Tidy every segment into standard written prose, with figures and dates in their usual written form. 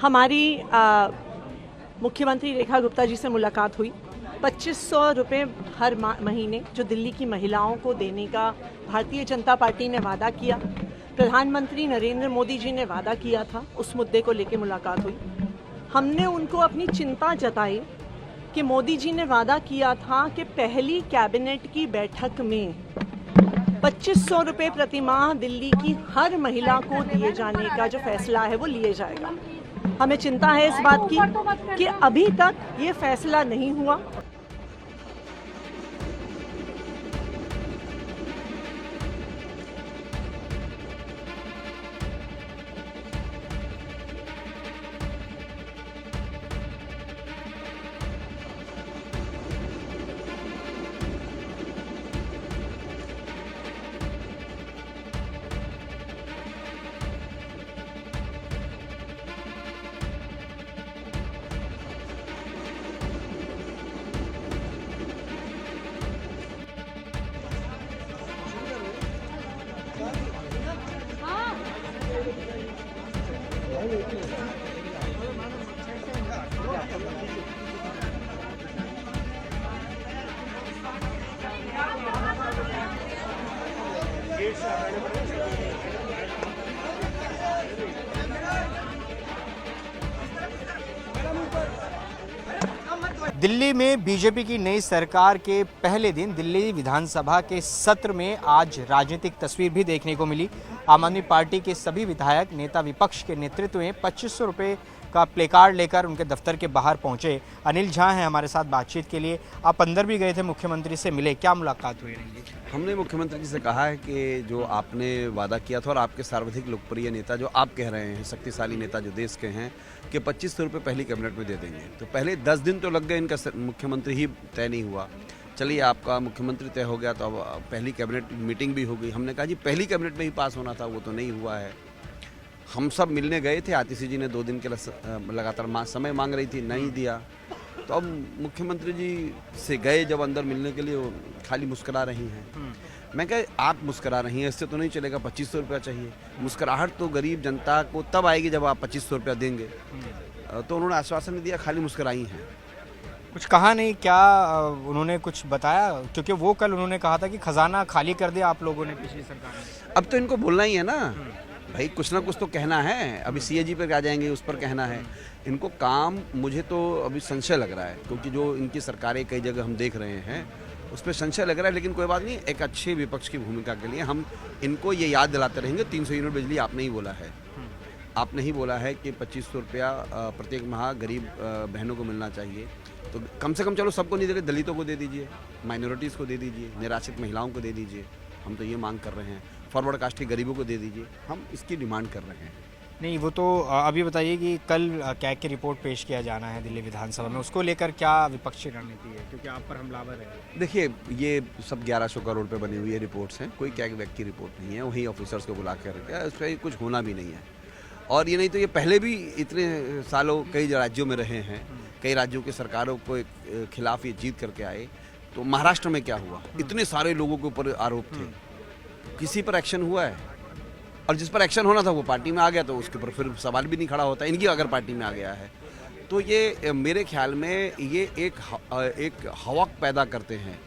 हमारी मुख्यमंत्री रेखा गुप्ता जी से मुलाकात हुई। 2500 रुपये हर महीने जो दिल्ली की महिलाओं को देने का भारतीय जनता पार्टी ने वादा किया, प्रधानमंत्री नरेंद्र मोदी जी ने वादा किया था, उस मुद्दे को लेकर मुलाकात हुई। हमने उनको अपनी चिंता जताई कि मोदी जी ने वादा किया था कि पहली कैबिनेट की बैठक में 2500 रुपये प्रति माह दिल्ली की हर महिला को दिए जाने का जो फैसला है वो लिए जाएगा। हमें चिंता है इस बात की कि अभी तक ये फैसला नहीं हुआ। दिल्ली में बीजेपी की नई सरकार के पहले दिन दिल्ली विधानसभा के सत्र में आज राजनीतिक तस्वीर भी देखने को मिली। आम आदमी पार्टी के सभी विधायक नेता विपक्ष के नेतृत्व में 2500 रुपये का प्लेकार्ड लेकर उनके दफ्तर के बाहर पहुंचे। अनिल झा हैं हमारे साथ बातचीत के लिए। आप अंदर भी गए थे, मुख्यमंत्री से मिले, क्या मुलाकात हुई रही? हमने मुख्यमंत्री जी से कहा है कि जो आपने वादा किया था और आपके सर्वाधिक लोकप्रिय नेता जो आप कह रहे हैं, शक्तिशाली नेता जो देश के हैं, कि 2500 रुपये पहली कैबिनेट में दे देंगे। तो पहले 10 दिन तो लग गए, इनका मुख्यमंत्री ही तय नहीं हुआ। चलिए, आपका मुख्यमंत्री तय हो गया तो अब पहली कैबिनेट मीटिंग भी हो गई। हमने कहा जी पहली कैबिनेट में ही पास होना था, वो तो नहीं हुआ है। हम सब मिलने गए थे, आतिशी जी ने 2 दिन के लगातार समय मांग रही थी, नहीं दिया। तो अब मुख्यमंत्री जी से गए जब अंदर मिलने के लिए, वो खाली मुस्करा रही हैं। मैं कहा आप मुस्करा रही हैं, इससे तो नहीं चलेगा, 2500 रुपया चाहिए। मुस्कुराहट तो गरीब जनता को तब आएगी जब आप 2500 रुपया देंगे। तो उन्होंने आश्वासन नहीं दिया, खाली मुस्कुराई हैं। कुछ कहा नहीं क्या? उन्होंने कुछ बताया? क्योंकि वो कल उन्होंने कहा था कि खजाना खाली कर दिया आप लोगों ने पिछली सरकार में। अब तो इनको बोलना ही है ना भाई, कुछ ना कुछ तो कहना है। अभी सीएजी पे आ जाएंगे, उस पर कहना है इनको काम। मुझे तो अभी संशय लग रहा है, क्योंकि जो इनकी सरकारें कई जगह हम देख रहे हैं उस पर संशय लग रहा है। लेकिन कोई बात नहीं, एक अच्छे विपक्ष की भूमिका के लिए हम इनको ये याद दिलाते रहेंगे। 300 यूनिट बिजली आपने ही बोला है, आपने ही बोला है कि 2500 रुपया प्रत्येक माह गरीब बहनों को मिलना चाहिए। तो कम से कम चलो सबको नहीं दे रहे, दलितों को दे दीजिए, माइनॉरिटीज़ को दे दीजिए, निराश्रित महिलाओं को दे दीजिए। हम तो ये मांग कर रहे हैं। फॉरवर्ड कास्ट के गरीबों को दे दीजिए, हम इसकी डिमांड कर रहे हैं। नहीं, वो तो अभी बताइए कि कल कैग की रिपोर्ट पेश किया जाना है दिल्ली विधानसभा में, उसको लेकर क्या विपक्षी रणनीति है? क्योंकि आप पर हमलावर है। देखिए, ये सब 1100 करोड़ पे बनी हुई है रिपोर्ट्स हैं, कोई कैग वैग की रिपोर्ट नहीं है। वही ऑफिसर्स को बुला कर रखा है, उस पर कुछ होना भी नहीं है। और ये नहीं तो ये पहले भी इतने सालों कई राज्यों में रहे हैं, कई राज्यों की सरकारों के खिलाफ ये जीत करके आए। तो महाराष्ट्र में क्या हुआ, इतने सारे लोगों के ऊपर आरोप थे, किसी पर एक्शन हुआ है? और जिस पर एक्शन होना था वो पार्टी में आ गया, तो उसके ऊपर फिर सवाल भी नहीं खड़ा होता। इनकी अगर पार्टी में आ गया है तो ये मेरे ख्याल में ये एक हवा पैदा करते हैं,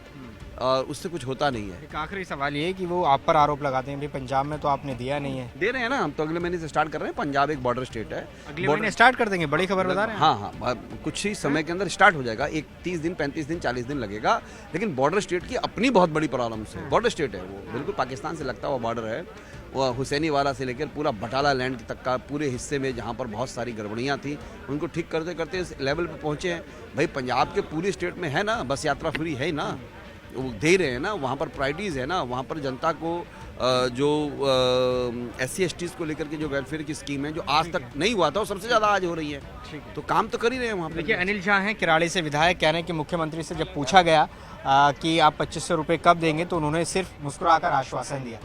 उससे कुछ होता नहीं है। एक आखिरी सवाल ये है कि वो आप पर आरोप लगाते हैं, भाई पंजाब में तो आपने दिया नहीं है। दे रहे हैं ना, हम तो अगले महीने से स्टार्ट कर रहे हैं। पंजाब एक बॉर्डर स्टेट है, अगले महीने स्टार्ट कर देंगे, बड़ी खबर बता रहे हैं। हाँ, कुछ ही समय के अंदर स्टार्ट हो जाएगा। एक 30 दिन, 35 दिन, 40 दिन लगेगा। लेकिन बॉर्डर स्टेट की अपनी बहुत बड़ी प्रॉब्लम्स है। बॉर्डर स्टेट है वो, बिल्कुल पाकिस्तान से लगता हुआ बॉर्डर है। वो हुसैनी वाला से लेकर पूरा बटाला लैंड तक का पूरे हिस्से में जहाँ पर बहुत सारी गड़बड़ियाँ थी, उनको ठीक करते करते इस लेवल पे पहुँचे हैं। भाई पंजाब के पूरी स्टेट में है ना, बस यात्रा फ्री है ना, वो दे रहे हैं ना, वहाँ पर प्रायोरिटीज़ है ना, वहाँ पर जनता को जो SC STs को लेकर के जो वेलफेयर की स्कीम है, जो आज तक नहीं हुआ था, वो सबसे ज़्यादा आज हो रही है। तो काम तो कर ही रहे हैं वहाँ पर। देखिए, अनिल झा हैं किराड़ी से विधायक, कह रहे हैं कि मुख्यमंत्री से जब पूछा गया कि आप 2500 रुपये कब देंगे, तो उन्होंने सिर्फ मुस्कुराकर आश्वासन दिया।